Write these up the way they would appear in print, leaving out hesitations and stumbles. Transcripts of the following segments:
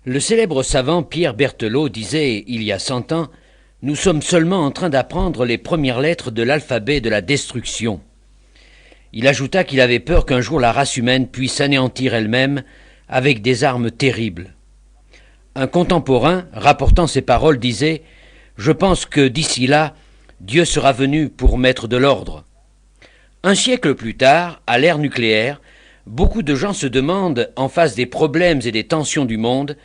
Le célèbre savant Pierre Berthelot disait, il y a 100 ans, « Nous sommes seulement en train d'apprendre les premières lettres de l'alphabet de la destruction. » Il ajouta qu'il avait peur qu'un jour la race humaine puisse s'anéantir elle-même avec des armes terribles. Un contemporain, rapportant ces paroles, disait « Je pense que d'ici là, Dieu sera venu pour mettre de l'ordre. » Un siècle plus tard, à l'ère nucléaire, beaucoup de gens se demandent, en face des problèmes et des tensions du monde,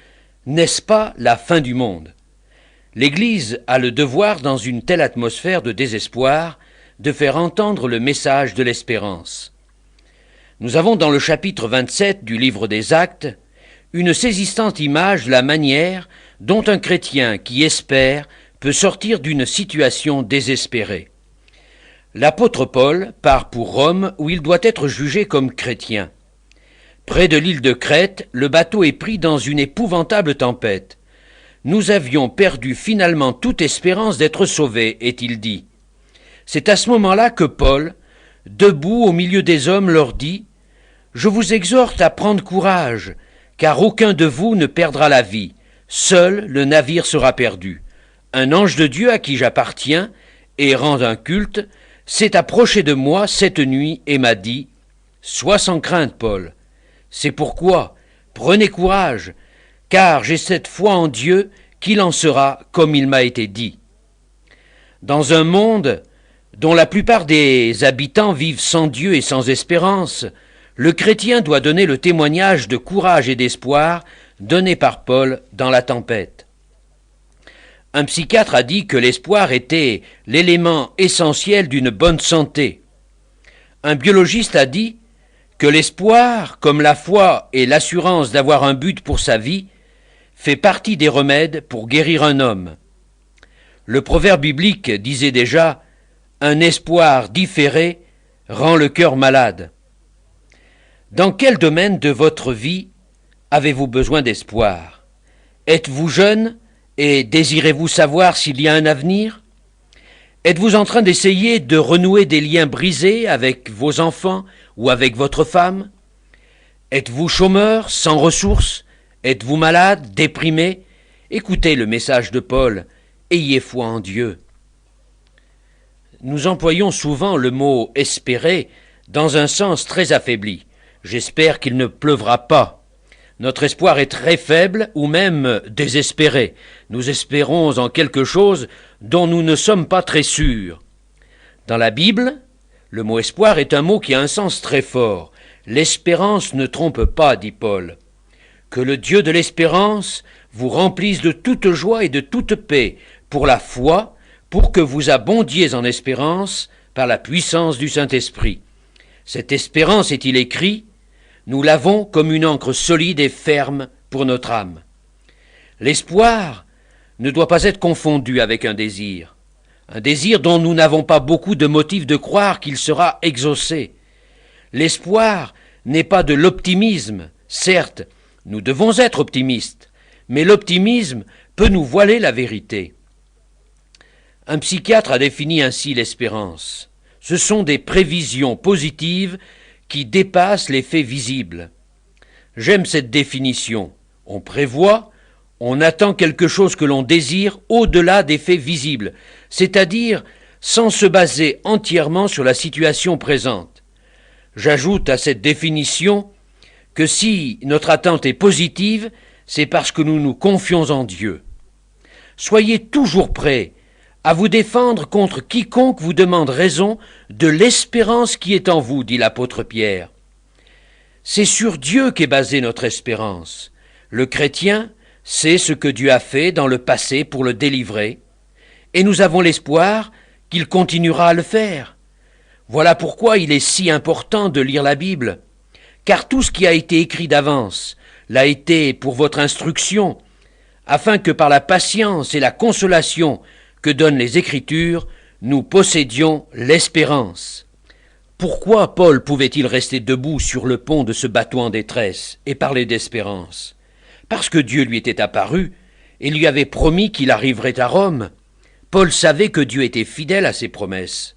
n'est-ce pas la fin du monde? L'Église a le devoir, dans une telle atmosphère de désespoir, de faire entendre le message de l'espérance. Nous avons dans le chapitre 27 du livre des Actes une saisissante image de la manière dont un chrétien qui espère peut sortir d'une situation désespérée. L'apôtre Paul part pour Rome où il doit être jugé comme chrétien. Près de l'île de Crète, le bateau est pris dans une épouvantable tempête. Nous avions perdu finalement toute espérance d'être sauvés, est-il dit. C'est à ce moment-là que Paul, debout au milieu des hommes, leur dit « Je vous exhorte à prendre courage, car aucun de vous ne perdra la vie. Seul le navire sera perdu. Un ange de Dieu à qui j'appartiens, et rend un culte, s'est approché de moi cette nuit et m'a dit « Sois sans crainte, Paul. C'est pourquoi, prenez courage, car j'ai cette foi en Dieu qu'il en sera comme il m'a été dit. » Dans un monde dont la plupart des habitants vivent sans Dieu et sans espérance, le chrétien doit donner le témoignage de courage et d'espoir donné par Paul dans la tempête. Un psychiatre a dit que l'espoir était l'élément essentiel d'une bonne santé. Un biologiste a dit que l'espoir, comme la foi et l'assurance d'avoir un but pour sa vie, fait partie des remèdes pour guérir un homme. Le proverbe biblique disait déjà « Un espoir différé rend le cœur malade ». Dans quel domaine de votre vie avez-vous besoin d'espoir? Êtes-vous jeune et désirez-vous savoir s'il y a un avenir? Êtes-vous en train d'essayer de renouer des liens brisés avec vos enfants ou avec votre femme? Êtes-vous chômeur, sans ressources? Êtes-vous malade, déprimé? Écoutez le message de Paul, ayez foi en Dieu. Nous employons souvent le mot « espérer » dans un sens très affaibli. J'espère qu'il ne pleuvra pas. Notre espoir est très faible ou même désespéré. Nous espérons en quelque chose dont nous ne sommes pas très sûrs. Dans la Bible, le mot espoir est un mot qui a un sens très fort. L'espérance ne trompe pas, dit Paul. Que le Dieu de l'espérance vous remplisse de toute joie et de toute paix pour la foi, pour que vous abondiez en espérance par la puissance du Saint-Esprit. Cette espérance, est-il écrit, nous l'avons comme une ancre solide et ferme pour notre âme. L'espoir ne doit pas être confondu avec un désir dont nous n'avons pas beaucoup de motifs de croire qu'il sera exaucé. L'espoir n'est pas de l'optimisme, certes, nous devons être optimistes, mais l'optimisme peut nous voiler la vérité. Un psychiatre a défini ainsi l'espérance. Ce sont des prévisions positives qui dépassent les faits visibles. J'aime cette définition. On prévoit, on attend quelque chose que l'on désire au-delà des faits visibles, c'est-à-dire sans se baser entièrement sur la situation présente. J'ajoute à cette définition que si notre attente est positive, c'est parce que nous nous confions en Dieu. Soyez toujours prêts à vous défendre contre quiconque vous demande raison de l'espérance qui est en vous, dit l'apôtre Pierre. C'est sur Dieu qu'est basée notre espérance. Le chrétien sait ce que Dieu a fait dans le passé pour le délivrer, et nous avons l'espoir qu'il continuera à le faire. Voilà pourquoi il est si important de lire la Bible, car tout ce qui a été écrit d'avance l'a été pour votre instruction, afin que par la patience et la consolation que donnent les Écritures, nous possédions l'espérance. Pourquoi Paul pouvait-il rester debout sur le pont de ce bateau en détresse et parler d'espérance? Parce que Dieu lui était apparu et lui avait promis qu'il arriverait à Rome. Paul savait que Dieu était fidèle à ses promesses.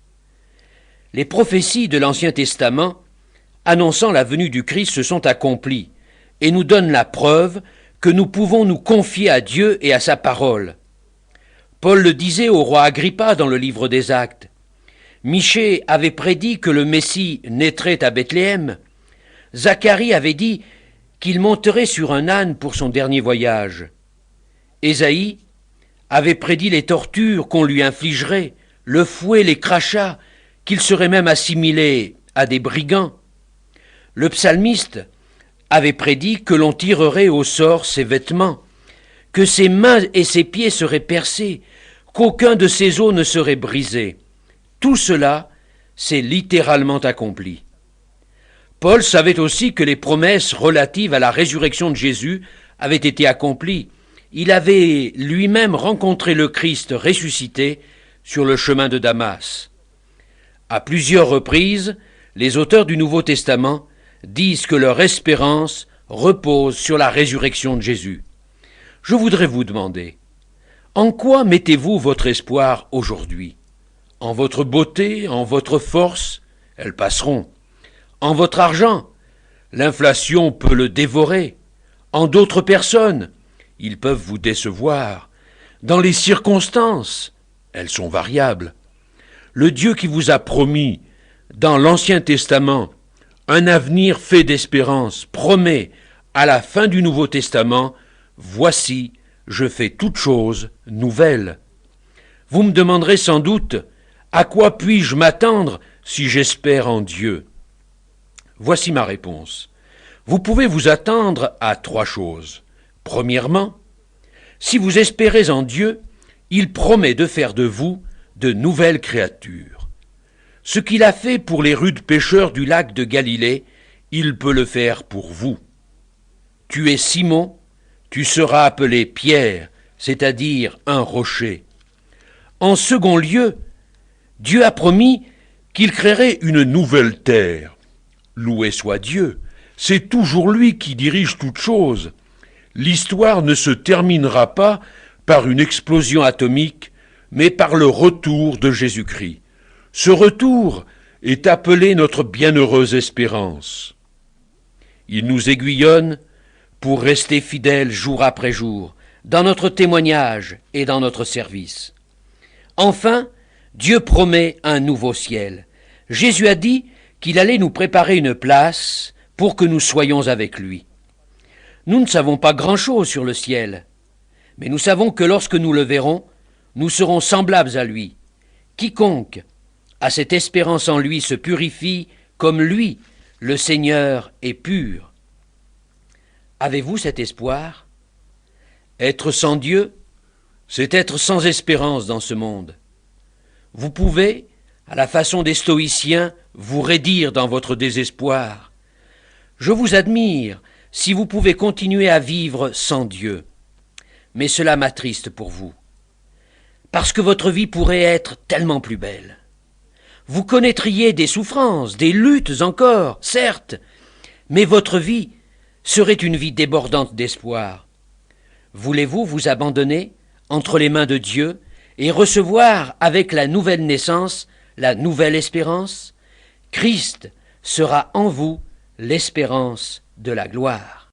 Les prophéties de l'Ancien Testament annonçant la venue du Christ se sont accomplies et nous donnent la preuve que nous pouvons nous confier à Dieu et à sa parole. Paul le disait au roi Agrippa dans le livre des Actes. Michée avait prédit que le Messie naîtrait à Bethléem. Zacharie avait dit qu'il monterait sur un âne pour son dernier voyage. Ésaïe avait prédit les tortures qu'on lui infligerait, le fouet, les crachats, qu'il serait même assimilé à des brigands. Le psalmiste avait prédit que l'on tirerait au sort ses vêtements, que ses mains et ses pieds seraient percés, qu'aucun de ses os ne serait brisé. Tout cela s'est littéralement accompli. Paul savait aussi que les promesses relatives à la résurrection de Jésus avaient été accomplies. Il avait lui-même rencontré le Christ ressuscité sur le chemin de Damas. À plusieurs reprises, les auteurs du Nouveau Testament disent que leur espérance repose sur la résurrection de Jésus. Je voudrais vous demander, en quoi mettez-vous votre espoir aujourd'hui? En votre beauté, en votre force? Elles passeront. En votre argent? L'inflation peut le dévorer. En d'autres personnes? Ils peuvent vous décevoir. Dans les circonstances? Elles sont variables. Le Dieu qui vous a promis, dans l'Ancien Testament, un avenir fait d'espérance, promet, à la fin du Nouveau Testament, « Voici, je fais toutes choses nouvelles ». Vous me demanderez sans doute, à quoi puis-je m'attendre si j'espère en Dieu? Voici ma réponse. Vous pouvez vous attendre à 3 choses. Premièrement, si vous espérez en Dieu, il promet de faire de vous de nouvelles créatures. Ce qu'il a fait pour les rudes pêcheurs du lac de Galilée, il peut le faire pour vous. Tu es Simon, tu seras appelé Pierre, c'est-à-dire un rocher. En second lieu, Dieu a promis qu'il créerait une nouvelle terre. Loué soit Dieu, c'est toujours lui qui dirige toutes choses. L'histoire ne se terminera pas par une explosion atomique, mais par le retour de Jésus-Christ. Ce retour est appelé notre bienheureuse espérance. Il nous aiguillonne pour rester fidèles jour après jour, dans notre témoignage et dans notre service. Enfin, Dieu promet un nouveau ciel. Jésus a dit qu'il allait nous préparer une place pour que nous soyons avec lui. Nous ne savons pas grand-chose sur le ciel, mais nous savons que lorsque nous le verrons, nous serons semblables à lui. Quiconque a cette espérance en lui se purifie comme lui, le Seigneur, est pur. Avez-vous cet espoir? Être sans Dieu, c'est être sans espérance dans ce monde. Vous pouvez, à la façon des stoïciens, vous raidir dans votre désespoir. Je vous admire si vous pouvez continuer à vivre sans Dieu. Mais cela m'attriste pour vous, parce que votre vie pourrait être tellement plus belle. Vous connaîtriez des souffrances, des luttes encore, certes, mais votre vie serait une vie débordante d'espoir. Voulez-vous vous abandonner entre les mains de Dieu et recevoir avec la nouvelle naissance la nouvelle espérance? Christ sera en vous l'espérance de la gloire.